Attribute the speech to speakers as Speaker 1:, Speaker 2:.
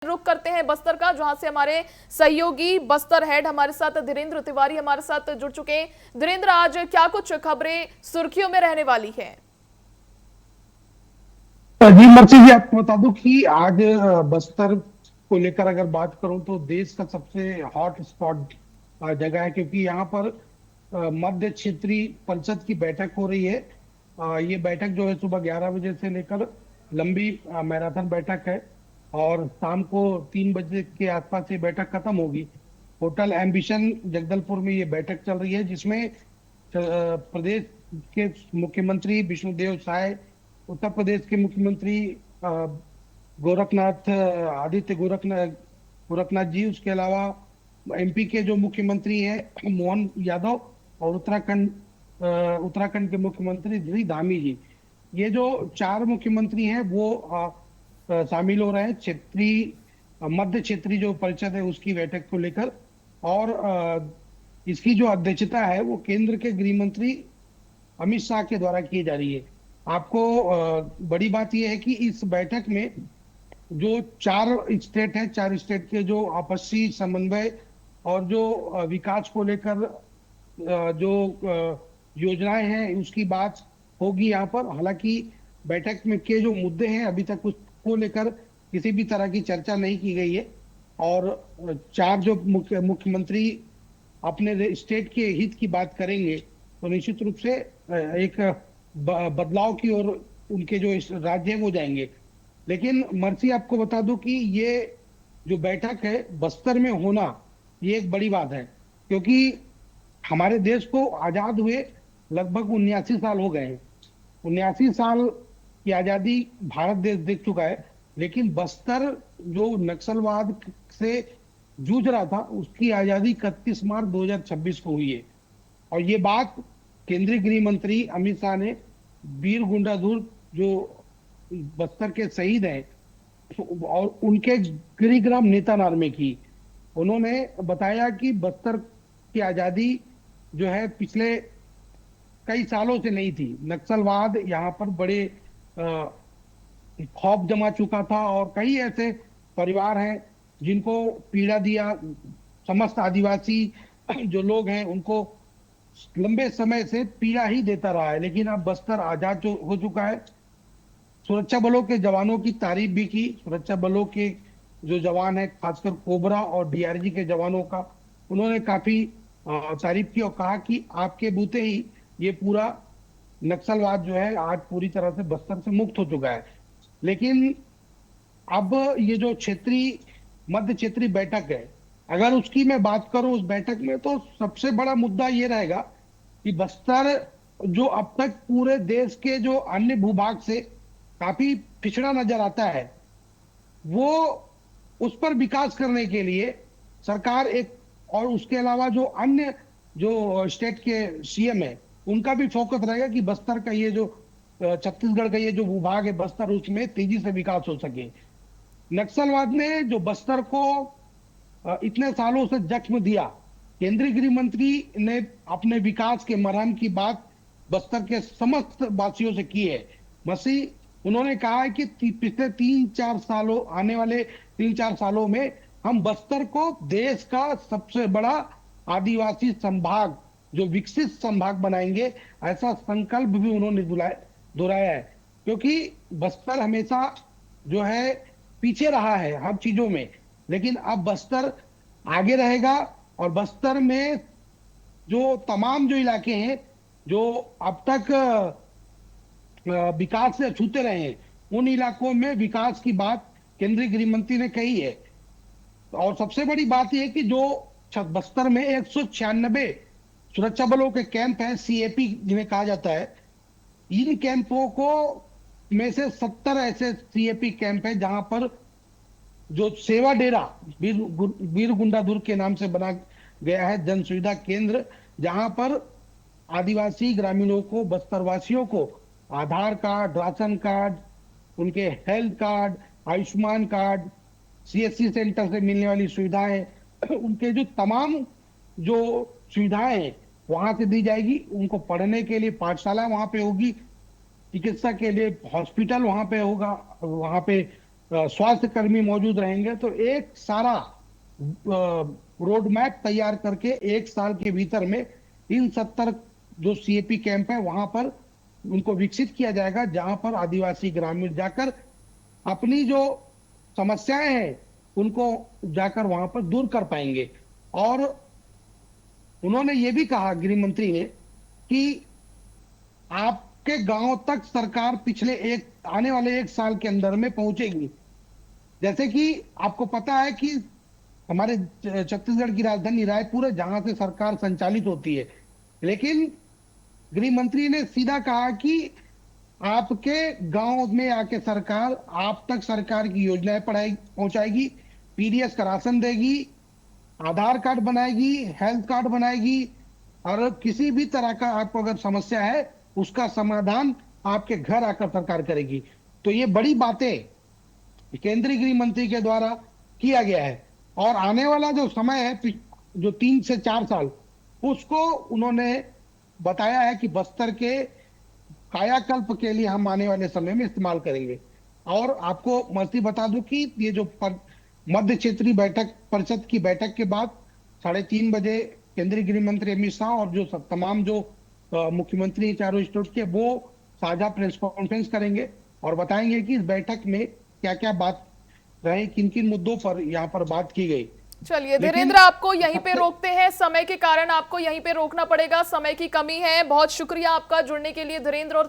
Speaker 1: रुख करते हैं बस्तर का, जहां से हमारे सहयोगी बस्तर हेड हमारे साथ धीरेन्द्र तिवारी हमारे साथ जुड़ चुके हैं। धीरेन्द्र, आज क्या कुछ खबरें सुर्खियों में रहने वाली है?
Speaker 2: जी मर्सी जी, आपको बता दूं कि आज बस्तर को लेकर अगर बात करूं तो देश का सबसे हॉट स्पॉट जगह है, क्योंकि यहाँ पर मध्य क्षेत्रीय परिषद की बैठक हो रही है। ये बैठक जो है सुबह 11 बजे से लेकर लंबी मैराथन बैठक है और शाम को 3 बजे के आसपास ये बैठक खत्म होगी। होटल एम्बिशन जगदलपुर में ये बैठक चल रही है, जिसमें प्रदेश के मुख्यमंत्री विष्णुदेव साय, उत्तर प्रदेश के मुख्यमंत्री अ, गोरखनाथ आदित्य गोरखनाथ जी, उसके अलावा एमपी के जो मुख्यमंत्री हैं मोहन यादव, और उत्तराखंड के मुख्यमंत्री श्री धामी जी, ये जो चार मुख्यमंत्री हैं वो शामिल हो रहे हैं क्षेत्रीय मध्य क्षेत्रीय जो परिषद है उसकी बैठक को लेकर। और इसकी जो अध्यक्षता है वो केंद्र के गृह मंत्री अमित शाह के द्वारा की जा रही है। आपको बड़ी बात यह है कि इस बैठक में जो चार स्टेट है, चार स्टेट के जो आपसी समन्वय और जो विकास को लेकर जो योजनाएं हैं उसकी बात होगी यहाँ पर। हालांकि बैठक में के जो मुद्दे हैं अभी तक उसको लेकर किसी भी तरह की चर्चा नहीं की गई है। और चार जो मुख्यमंत्री अपने स्टेट के हित की बात करेंगे तो निश्चित रूप से एक बदलाव की ओर उनके जो राज्य है वो जाएंगे। लेकिन मर्सी, आपको बता दूं कि ये जो बैठक है बस्तर में होना, ये एक बड़ी बात है, क्योंकि हमारे देश को आजाद हुए लगभग 79 साल हो गए हैं। 79 साल की आजादी भारत देश देख चुका है, लेकिन बस्तर जो नक्सलवाद से जूझ रहा था उसकी आजादी 31 मार्च 2026 को हुई है। और ये बात केंद्रीय गृह मंत्री अमित शाह ने वीर गुंडाधुर जो बस्तर के शहीद हैं और उनके गृहग्राम नेतानार में की। उन्होंने बताया कि बस्तर की आजादी जो है पिछले कई सालों से नहीं थी। नक्सलवाद यहाँ पर बड़े खौफ जमा चुका था और कई ऐसे परिवार हैं जिनको पीड़ा दिया। समस्त आदिवासी जो लोग हैं उनको लंबे समय से पीड़ा ही देता रहा है, लेकिन अब बस्तर आजाद जो हो चुका है। सुरक्षा बलों के जवानों की तारीफ भी की। सुरक्षा बलों के जो जवान है, खासकर कोबरा और डीआरजी के जवानों का उन्होंने काफी तारीफ की और कहा कि आपके बूते ही ये पूरा नक्सलवाद जो है आज पूरी तरह से बस्तर से मुक्त हो चुका है। लेकिन अब ये जो क्षेत्रीय मध्य क्षेत्रीय बैठक है, अगर उसकी मैं बात करूं उस बैठक में, तो सबसे बड़ा मुद्दा ये रहेगा कि बस्तर जो अब तक पूरे देश के जो अन्य भूभाग से काफी पिछड़ा नजर आता है, वो उस पर विकास करने के लिए सरकार एक, और उसके अलावा जो अन्य जो स्टेट के सीएम है उनका भी फोकस रहेगा कि बस्तर का ये जो छत्तीसगढ़ का ये जो भूभाग है बस्तर, उसमें तेजी से विकास हो सके। नक्सलवाद ने जो बस्तर को इतने सालों से जख्म दिया, केंद्रीय गृह मंत्री ने अपने विकास के मरहम की बात बस्तर के समस्त वासियों से की है। मसीह उन्होंने कहा है कि पिछले 3-4 सालों, आने वाले 3-4 सालों में हम बस्तर को देश का सबसे बड़ा आदिवासी संभाग, जो विकसित संभाग बनाएंगे, ऐसा संकल्प भी उन्होंने दोहराया है। क्योंकि बस्तर हमेशा जो है पीछे रहा है हर चीजों में, लेकिन अब बस्तर आगे रहेगा। और बस्तर में जो तमाम जो इलाके हैं जो अब तक विकास से छूते रहे हैं, उन इलाकों में विकास की बात केंद्रीय गृह मंत्री ने कही है। और सबसे बड़ी बात यह है कि जो बस्तर में 196 सुरक्षा बलों के कैंप हैं, सीएपी जिन्हें कहा जाता है, इन कैंपों को में से 70 ऐसे सीएपी कैंप है जहां पर जो सेवा डेरा वीर गुंडाधुर के नाम से बना गया है, जन सुविधा केंद्र, जहां पर आदिवासी ग्रामीणों को, बस्तर वासियों को आधार कार्ड, राशन कार्ड, उनके health card, Ayushman card, CSC centre से मिलने वाली सुविधाएं, उनके जो तमाम जो सुविधाएं हैं वहां से दी जाएगी। उनको पढ़ने के लिए पाठशाला वहां पे होगी, चिकित्सा के लिए हॉस्पिटल वहां पे होगा, वहां पे स्वास्थ्य कर्मी मौजूद रहेंगे, तो एक सारा रोड मैप तैयार करके 1 साल के भीतर में इन 70 जो सीएपी कैंप है वहां पर उनको विकसित किया जाएगा, जहां पर आदिवासी ग्रामीण जाकर अपनी जो समस्याएं हैं उनको जाकर वहां पर दूर कर पाएंगे। और उन्होंने ये भी कहा, गृह मंत्री ने, कि आपके गांव तक सरकार आने वाले 1 साल के अंदर में पहुंचेगी। जैसे कि आपको पता है कि हमारे छत्तीसगढ़ की राजधानी रायपुर है, जहां से सरकार संचालित होती है, लेकिन गृह मंत्री ने सीधा कहा कि आपके गांव में आके सरकार आप तक सरकार की योजनाएं पहुंचाएगी, पीडीएस का राशन देगी, आधार कार्ड बनाएगी, हेल्थ कार्ड बनाएगी, और किसी भी तरह का आपको अगर समस्या है उसका समाधान आपके घर आकर सरकार करेगी। तो ये बड़ी बातें केंद्रीय गृह मंत्री के द्वारा किया गया है। और आने वाला जो समय है, जो 3 से 4 साल, उसको उन्होंने बताया है कि बस्तर के कायाकल्प के लिए हम आने वाले समय में इस्तेमाल करेंगे। और आपको मस्ती बता दूं कि ये जो मध्य क्षेत्रीय बैठक परिषद की बैठक के बाद 3:30 बजे केंद्रीय गृह मंत्री अमित शाह और जो तमाम जो मुख्यमंत्री चारों स्टेट के, वो साझा प्रेस कॉन्फ्रेंस करेंगे और बताएंगे कि इस बैठक में क्या क्या बात रहे, किन किन मुद्दों पर यहाँ पर बात की गई।
Speaker 1: चलिए धीरेन्द्र, आपको यहीं पे रोकते हैं, समय के कारण आपको यहीं पे रोकना पड़ेगा, समय की कमी है। बहुत शुक्रिया आपका जुड़ने के लिए धीरेन्द्र। और